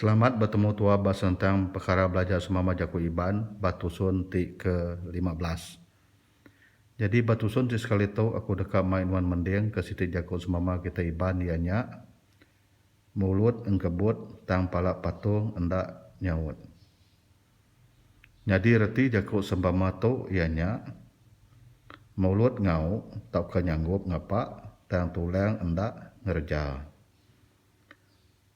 Selamat bertemu tua bahas tentang perkara belajar semama jaku iban batusun ti ke-15. Jadi batusun ti sekali tu aku dekat main wan mending ke siti jaku semama kita iban ianya mulut engkebut tang palak patung endak nyaut. Jadi reti jaku sembama tu ianya mulut ngau tau kenyanggup ngapa tang tulang endak ngerja.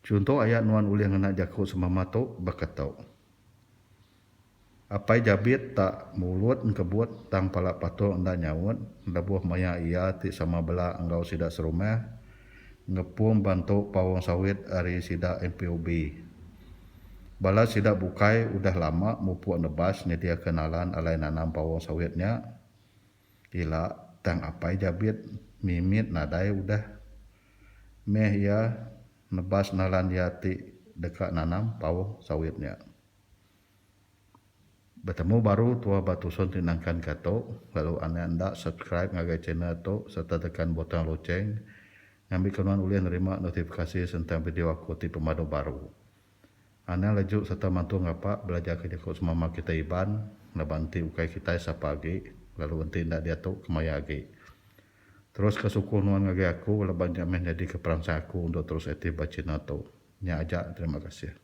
Contoh ayat nuan ulih ngena jaku semama tu berkatau. Apai jabit tak mulut engkebut tang palak patung endak nyaut lebuh maya ia ti sama bela enggau sidak serumah ngepum bantu pawang sawit ari sidak MPOB. Bala sidak bukai udah lama mupu nebas nyedia kenalan alai nanam pawang sawitnya. Ila tang apai jabit mimit nadai udah meh ia nebas nalan dia ti dekat nanam pawang sawitnya. Bertemu baru tua batusun tinangkan kato lalu anda subscribe ngagai channel tu serta tekan butang loceng ngambil kenuan ulih nerima notifikasi tentang video aku ti pemadu baru. Anda lejuk serta mantu ngapa belajar ke jaku semama kita iban nabanti ukai kita sapagi lalu enti ndak dia tu kemayagi. Terus kesuku nuan ngagai aku leban jamin jadi keperangsa aku untuk terus aktif baca channel tu. Nya aja terima kasih.